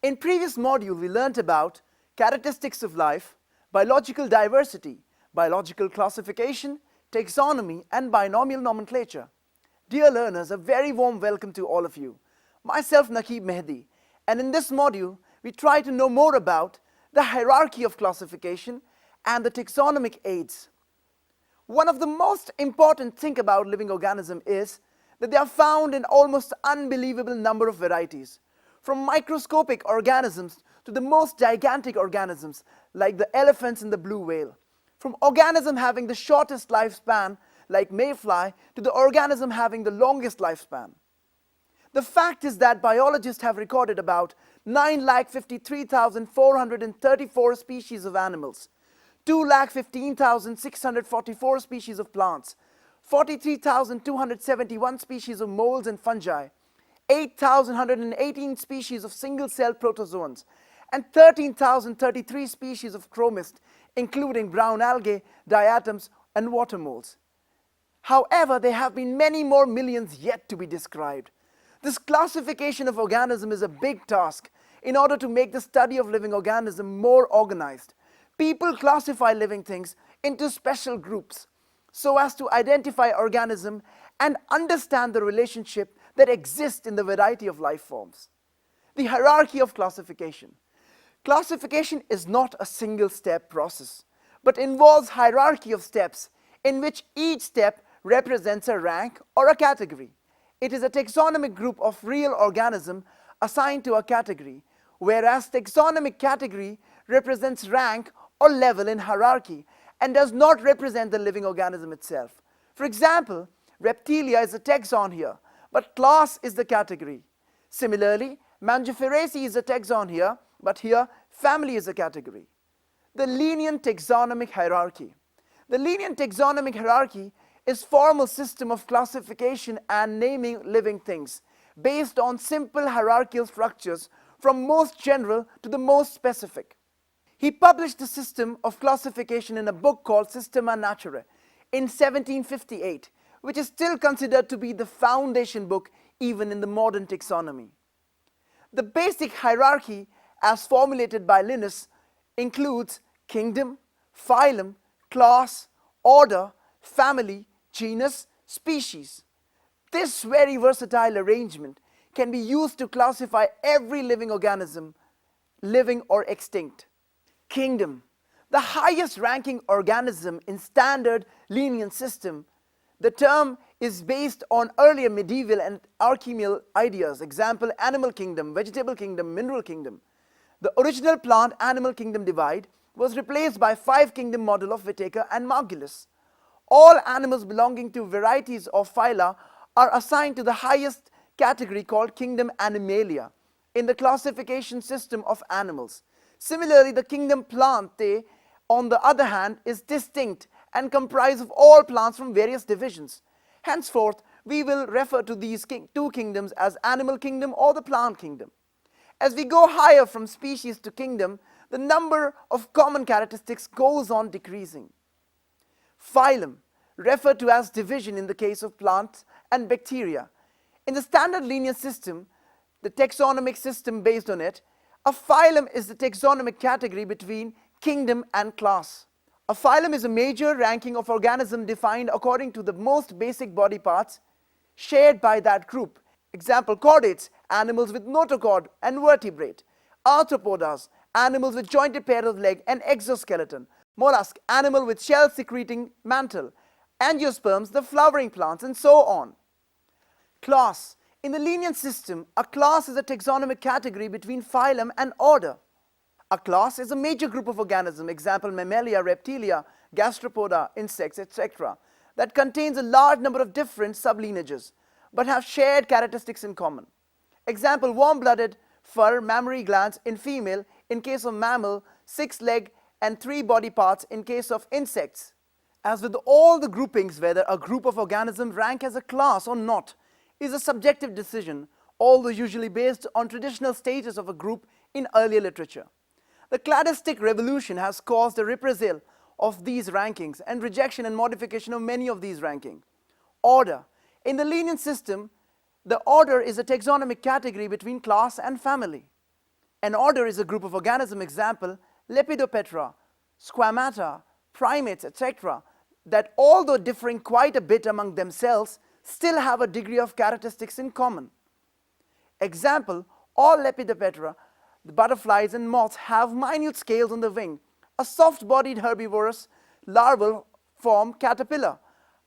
In previous module, we learnt about characteristics of life, biological diversity, biological classification, taxonomy, and binomial nomenclature. Dear learners, a very warm welcome to all of you. Myself, Naqib Mehdi, and in this module, we try to know more about the hierarchy of classification and the taxonomic aids. One of the most important things about living organisms is that they are found in almost unbelievable number of varieties, from microscopic organisms to the most gigantic organisms like the elephants and the blue whale, from organisms having the shortest lifespan like mayfly to the organism having the longest lifespan. The fact is that biologists have recorded about 9,53,434 species of animals, 2,15,644 species of plants, 43,271 species of molds and fungi, 8,118 species of single-celled protozoans, and 13,033 species of chromists, including brown algae, diatoms, and water moles. However, there have been many more millions yet to be described. This classification of organisms is a big task in order to make the study of living organisms more organized. People classify living things into special groups so as to identify organisms and understand the relationship that exists in the variety of life forms. The hierarchy of classification. Classification is not a single-step process, but involves hierarchy of steps in which each step represents a rank or a category. It is a taxonomic group of real organisms assigned to a category, whereas taxonomic category represents rank or level in hierarchy and does not represent the living organism itself. For example, Reptilia is a taxon here, but class is the category. Similarly, Mangiferaceae is a taxon here, but here family is a category. The lenient taxonomic hierarchy. The lenient taxonomic hierarchy is formal system of classification and naming living things based on simple hierarchical structures from most general to the most specific. He published the system of classification in a book called Systema Naturae in 1758, which is still considered to be the foundation book even in the modern taxonomy. The basic hierarchy as formulated by Linus includes kingdom, phylum, class, order, family, genus, species. This very versatile arrangement can be used to classify every living organism, living or extinct. Kingdom, the highest ranking organism in standard lenient system. The term is based on earlier medieval and archemeal ideas, example animal kingdom, vegetable kingdom, mineral kingdom. The original plant-animal kingdom divide was replaced by five-kingdom model of Whitaker and Margulis. All animals belonging to varieties of phyla are assigned to the highest category called kingdom Animalia in the classification system of animals. Similarly, the kingdom Plantae, on the other hand, is distinct and comprised of all plants from various divisions. Henceforth, we will refer to these two kingdoms as animal kingdom or the plant kingdom. As we go higher from species to kingdom, the number of common characteristics goes on decreasing. Phylum, referred to as division in the case of plants and bacteria. In the standard linear system, the taxonomic system based on it, a phylum is the taxonomic category between kingdom and class. A phylum is a major ranking of organisms defined according to the most basic body parts shared by that group. Example, chordates, animals with notochord and vertebrate. Arthropodas, animals with jointed pair of leg and exoskeleton. Mollusk, animal with shell-secreting mantle. Angiosperms, the flowering plants, and so on. Class. In the lenient system, a class is a taxonomic category between phylum and order. A class is a major group of organisms, example Mammalia, Reptilia, Gastropoda, insects, etc., that contains a large number of different sublineages, but have shared characteristics in common. Example, warm-blooded, fur, mammary glands in female, in case of mammal, 6 leg and 3 body parts in case of insects. As with all the groupings, whether a group of organisms rank as a class or not is a subjective decision, although usually based on traditional status of a group in earlier literature. The cladistic revolution has caused a reprisal of these rankings and rejection and modification of many of these rankings. Order. In the lenient system, the order is a taxonomic category between class and family. An order is a group of organisms, example, Lepidopetra, Squamata, primates, etc., that although differing quite a bit among themselves, still have a degree of characteristics in common. Example, all Lepidopetra, the butterflies and moths, have minute scales on the wing, a soft-bodied herbivorous larval form caterpillar.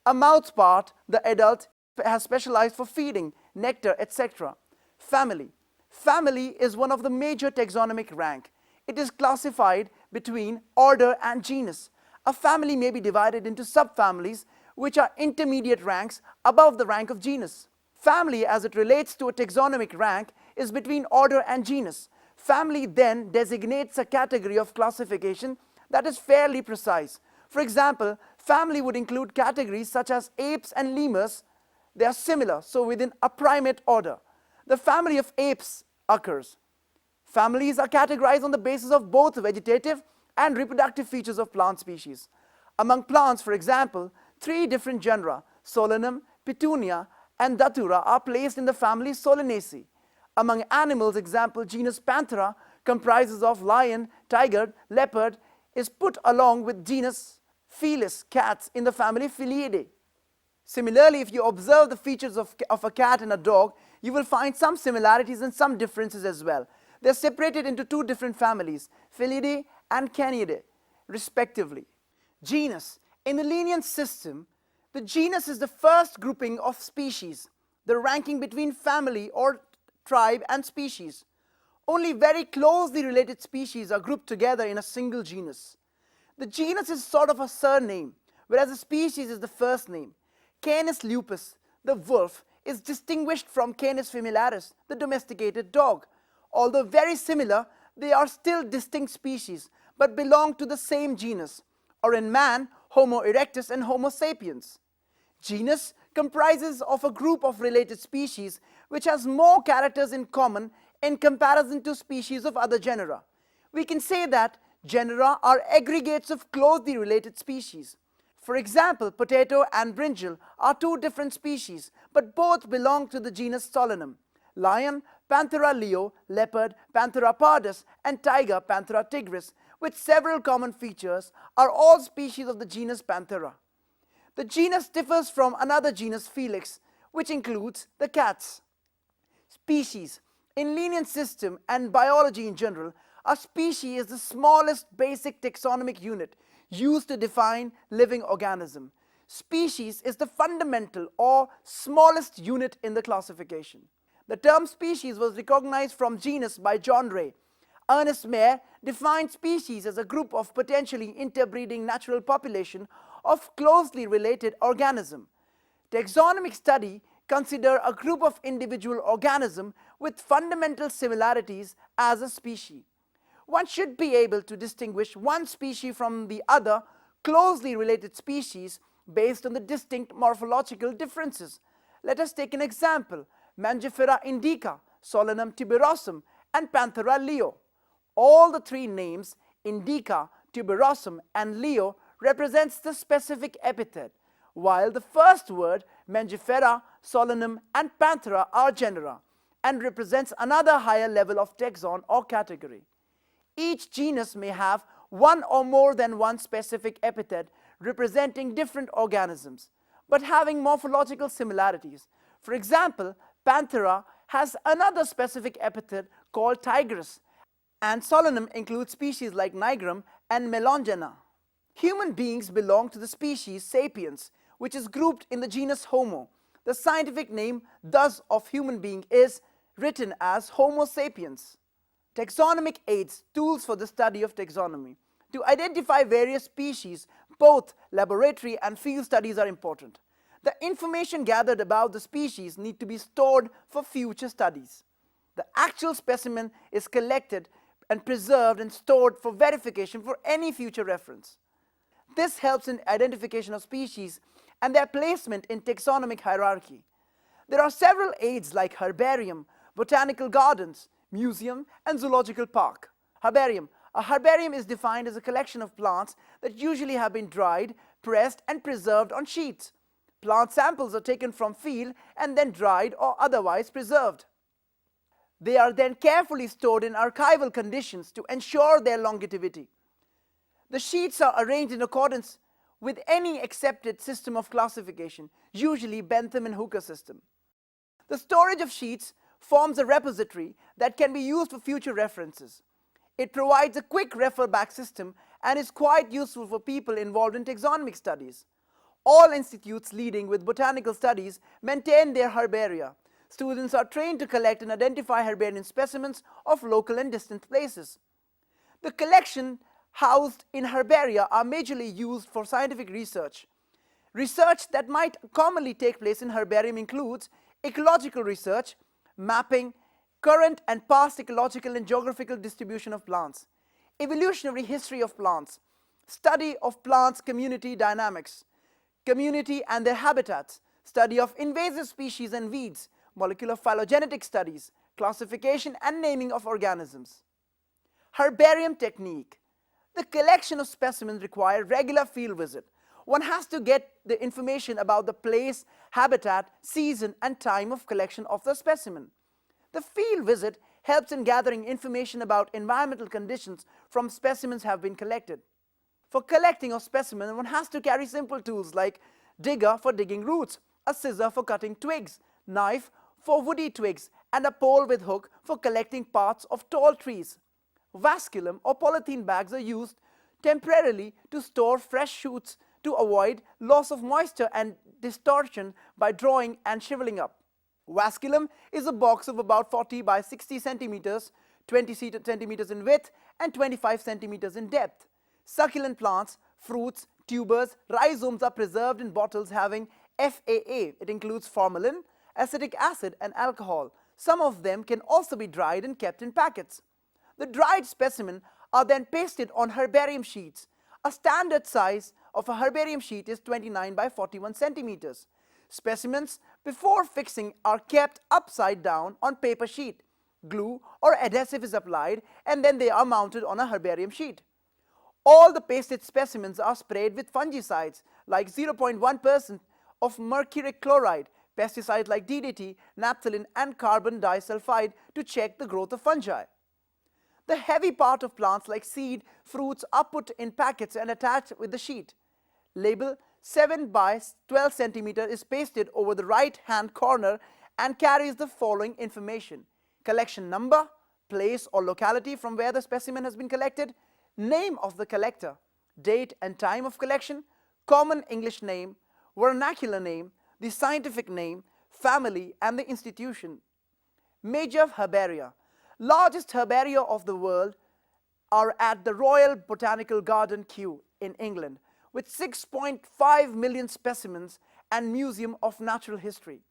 A mouth part, the adult has specialized for feeding, nectar, etc. Family. Family is one of the major taxonomic rank. It is classified between order and genus. A family may be divided into subfamilies, which are intermediate ranks above the rank of genus. Family, as it relates to a taxonomic rank, is between order and genus. Family then designates a category of classification that is fairly precise. For example, family would include categories such as apes and lemurs. They are similar, so within a primate order. The family of apes occurs. Families are categorized on the basis of both vegetative and reproductive features of plant species. Among plants, for example, 3 different genera, Solanum, Petunia, and Datura, are placed in the family Solanaceae. Among animals, example, genus Panthera comprises of lion, tiger, leopard, is put along with genus Felis, cats, in the family Felidae. Similarly, if you observe the features of a cat and a dog, you will find some similarities and some differences as well. They are separated into 2 different families, Felidae and Canidae, respectively. Genus. In the lineage system, the genus is the first grouping of species, the ranking between family or tribe and species. Only very closely related species are grouped together in a single genus. The genus is sort of a surname, whereas the species is the first name. Canis lupus, the wolf, is distinguished from Canis familiaris, the domesticated dog. Although very similar, they are still distinct species, but belong to the same genus, or in man, Homo erectus and Homo sapiens. Genus comprises of a group of related species which has more characters in common in comparison to species of other genera. We can say that genera are aggregates of closely related species. For example, potato and brinjal are 2 different species, but both belong to the genus Solanum. Lion, Panthera leo, leopard, Panthera pardus, and tiger, Panthera tigris, with several common features, are all species of the genus Panthera. The genus differs from another genus, Felix, which includes the cats. Species. In lineage system and biology in general, a species is the smallest basic taxonomic unit used to define living organism. Species is the fundamental or smallest unit in the classification. The term species was recognized from genus by John Ray. Ernest Mayr defined species as a group of potentially interbreeding natural population of closely related organisms. Taxonomic study consider a group of individual organisms with fundamental similarities as a species. One should be able to distinguish one species from the other closely related species based on the distinct morphological differences. Let us take an example: Mangifera indica, Solanum tuberosum, and Panthera leo. All the 3 names, indica, tuberosum, and leo, represents the specific epithet, while the first word, Mangifera, Solanum, and Panthera, are genera and represents another higher level of taxon or category. Each genus may have one or more than one specific epithet representing different organisms, but having morphological similarities. For example, Panthera has another specific epithet called tigris, and Solanum includes species like Nigrum and Melongena. Human beings belong to the species Sapiens, which is grouped in the genus Homo. The scientific name, thus, of human being is written as Homo sapiens. Taxonomic aids, tools for the study of taxonomy. To identify various species, both laboratory and field studies are important. The information gathered about the species need to be stored for future studies. The actual specimen is collected and preserved and stored for verification for any future reference. This helps in identification of species and their placement in taxonomic hierarchy. There are several aids like herbarium, botanical gardens, museum, and zoological park. Herbarium. A herbarium is defined as a collection of plants that usually have been dried, pressed, and preserved on sheets. Plant samples are taken from field and then dried or otherwise preserved. They are then carefully stored in archival conditions to ensure their longevity. The sheets are arranged in accordance with any accepted system of classification, usually Bentham and Hooker system. The storage of sheets forms a repository that can be used for future references. It provides a quick refer-back system and is quite useful for people involved in taxonomic studies. All institutes leading with botanical studies maintain their herbaria. Students are trained to collect and identify herbarium specimens of local and distant places. The collection housed in herbaria are majorly used for scientific research. Research that might commonly take place in herbarium includes ecological research, mapping, current and past ecological and geographical distribution of plants, evolutionary history of plants, study of plants' community dynamics, community and their habitats, study of invasive species and weeds, molecular phylogenetic studies, classification and naming of organisms. Herbarium technique. The collection of specimens requires regular field visit. One has to get the information about the place, habitat, season and time of collection of the specimen. The field visit helps in gathering information about environmental conditions from specimens have been collected. For collecting of specimens, one has to carry simple tools like digger for digging roots, a scissor for cutting twigs, knife for woody twigs, and a pole with hook for collecting parts of tall trees. Vasculum or polythene bags are used temporarily to store fresh shoots to avoid loss of moisture and distortion by drawing and shriveling up. Vasculum is a box of about 40 by 60 centimeters, 20 centimeters in width and 25 centimeters in depth. Succulent plants, fruits, tubers, rhizomes are preserved in bottles having FAA. It includes formalin, acetic acid and alcohol. Some of them can also be dried and kept in packets. The dried specimen are then pasted on herbarium sheets. A standard size of a herbarium sheet is 29 by 41 centimeters. Specimens before fixing are kept upside down on paper sheet. Glue or adhesive is applied and then they are mounted on a herbarium sheet. All the pasted specimens are sprayed with fungicides like 0.1% of mercuric chloride, pesticides like DDT, naphthalene and carbon disulfide to check the growth of fungi. The heavy part of plants like seed, fruits are put in packets and attached with the sheet. Label 7 by 12 centimeter is pasted over the right hand corner and carries the following information: collection number, place or locality from where the specimen has been collected, name of the collector, date and time of collection, common English name, vernacular name, the scientific name, family and the institution. Major herbaria. Largest herbaria of the world are at the Royal Botanical Garden, Kew in England, with 6.5 million specimens and Museum of Natural History.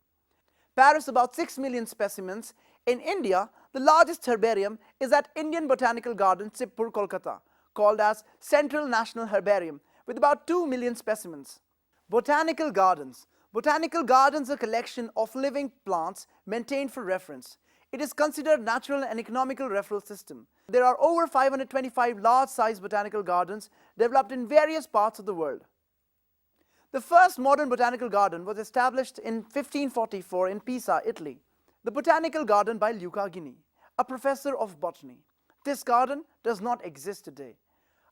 Paris, about 6 million specimens. In India, the largest herbarium is at Indian Botanical Garden, Sipur, Kolkata, called as Central National Herbarium, with about 2 million specimens. Botanical gardens. Botanical gardens are a collection of living plants maintained for reference. It is considered natural and economical referral system. There are over 525 large-sized botanical gardens developed in various parts of the world. The first modern botanical garden was established in 1544 in Pisa, Italy. The Botanical Garden by Luca Ghini, a professor of botany. This garden does not exist today.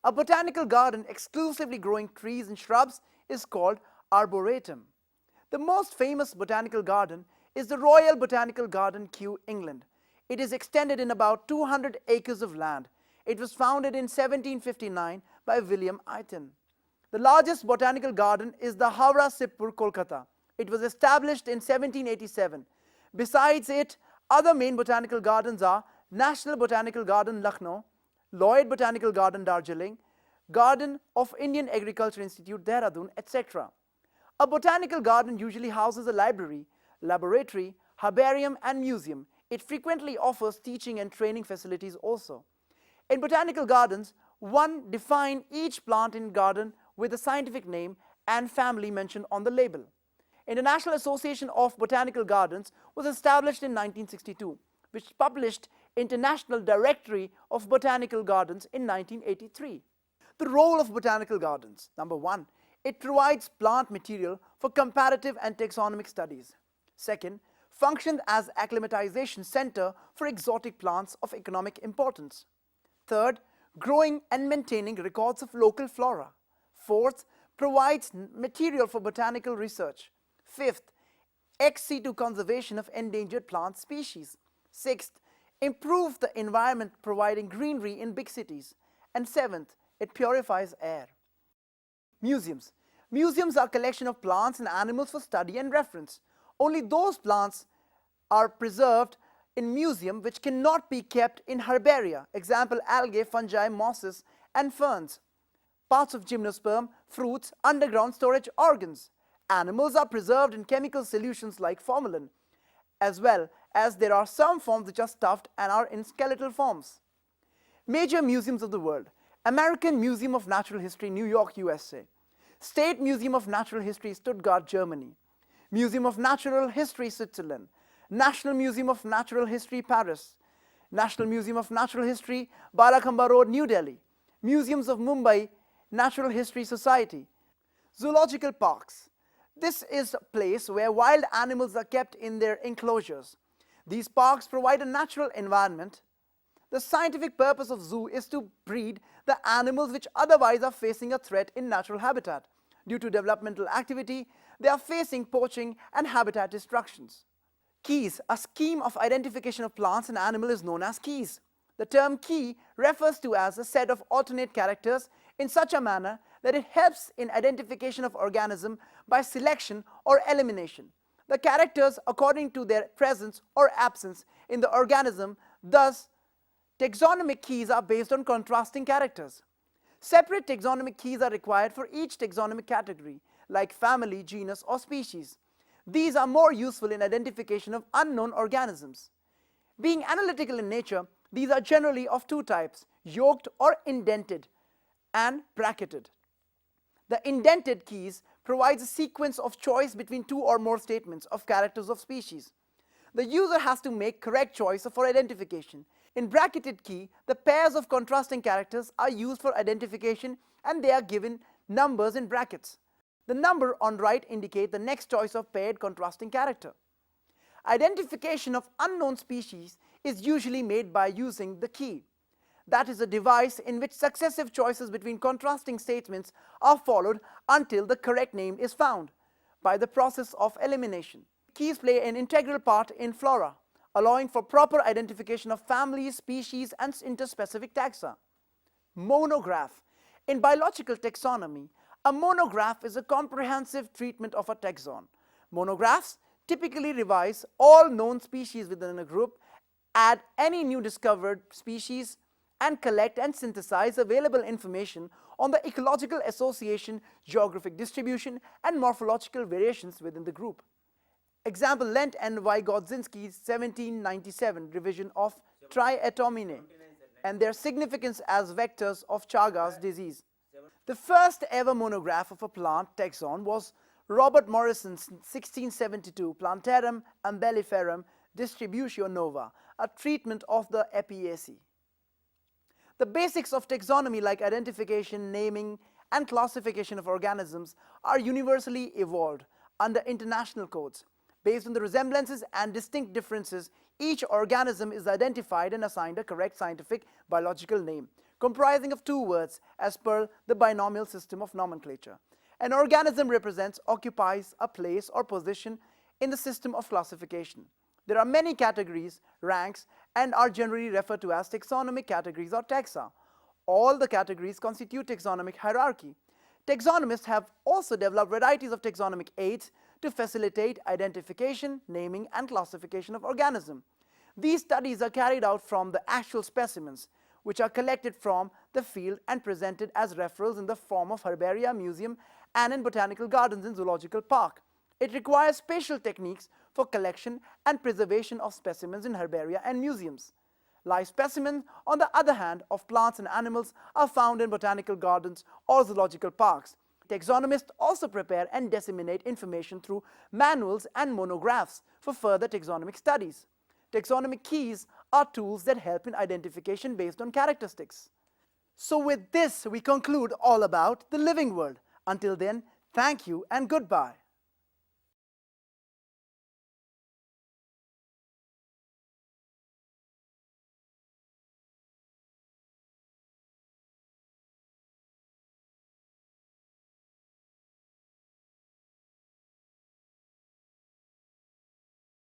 A botanical garden exclusively growing trees and shrubs is called arboretum. The most famous botanical garden is the Royal Botanical Garden, Kew, England. It is extended in about 200 acres of land. It was founded in 1759 by William Eighton. The largest botanical garden is the Howrah Sipur, Kolkata. It was established in 1787. Besides it, other main botanical gardens are National Botanical Garden, Lucknow, Lloyd Botanical Garden, Darjeeling, Garden of Indian Agriculture Institute, Dehradun, etc. A botanical garden usually houses a library, laboratory, herbarium and museum. It frequently offers teaching and training facilities also. In botanical gardens, one defines each plant in garden with a scientific name and family mentioned on the label. International Association of Botanical Gardens was established in 1962, which published International Directory of Botanical Gardens in 1983. The role of botanical gardens. Number 1, it provides plant material for comparative and taxonomic studies. Second, functioned as acclimatization center for exotic plants of economic importance. Third, growing and maintaining records of local flora. Fourth, provides material for botanical research. Fifth, ex situ conservation of endangered plant species. Sixth, improve the environment providing greenery in big cities. And seventh, it purifies air. Museums. Museums are a collection of plants and animals for study and reference. Only those plants are preserved in museum which cannot be kept in herbaria. Example, algae, fungi, mosses, and ferns. Parts of gymnosperm, fruits, underground storage organs. Animals are preserved in chemical solutions like formalin, as well as there are some forms which are stuffed and are in skeletal forms. Major museums of the world. American Museum of Natural History, New York, USA. State Museum of Natural History, Stuttgart, Germany. Museum of Natural History, Switzerland. National Museum of Natural History, Paris. National Museum of Natural History, Barakhamba Road, New Delhi. Museums of Mumbai, Natural History Society. Zoological parks. This is a place where wild animals are kept in their enclosures. These parks provide a natural environment. The scientific purpose of zoo is to breed the animals which otherwise are facing a threat in natural habitat. Due to developmental activity, they are facing poaching and habitat destructions. Keys. A scheme of identification of plants and animals is known as keys. The term key refers to as a set of alternate characters in such a manner that it helps in identification of organism by selection or elimination. The characters according to their presence or absence in the organism. Thus, taxonomic keys are based on contrasting characters. Separate taxonomic keys are required for each taxonomic category, like family, genus, or species. These are more useful in identification of unknown organisms. Being analytical in nature, these are generally of two types, yoked or indented, and bracketed. The indented keys provides a sequence of choice between two or more statements of characters of species. The user has to make correct choice for identification. In bracketed key, the pairs of contrasting characters are used for identification and they are given numbers in brackets. The number on right indicate the next choice of paired contrasting character. Identification of unknown species is usually made by using the key. That is a device in which successive choices between contrasting statements are followed until the correct name is found by the process of elimination. Keys play an integral part in flora, allowing for proper identification of families, species, and interspecific taxa. Monograph. In biological taxonomy, a monograph is a comprehensive treatment of a taxon. Monographs typically revise all known species within a group, add any new discovered species, and collect and synthesize available information on the ecological association, geographic distribution, and morphological variations within the group. Example, Lent and Vygotsky's 1797 revision of Triatomine and their significance as vectors of Chagas disease. The first ever monograph of a plant taxon was Robert Morrison's 1672 Plantarum umbelliferum distributio nova, a treatment of the Apiaceae. The basics of taxonomy like identification, naming, and classification of organisms are universally evolved under international codes. Based on the resemblances and distinct differences, each organism is identified and assigned a correct scientific biological name, comprising of two words as per the binomial system of nomenclature. An organism represents, occupies a place or position in the system of classification. There are many categories, ranks, and are generally referred to as taxonomic categories or taxa. All the categories constitute taxonomic hierarchy. Taxonomists have also developed varieties of taxonomic aids to facilitate identification, naming, and classification of organisms. These studies are carried out from the actual specimens, which are collected from the field and presented as referrals in the form of herbaria, museum, and in botanical gardens in zoological park. It requires special techniques for collection and preservation of specimens in herbaria and museums. Live specimens, on the other hand, of plants and animals are found in botanical gardens or zoological parks. Taxonomists also prepare and disseminate information through manuals and monographs for further taxonomic studies. Taxonomic keys are tools that help in identification based on characteristics. So with this, we conclude all about the living world. Until then, thank you and goodbye.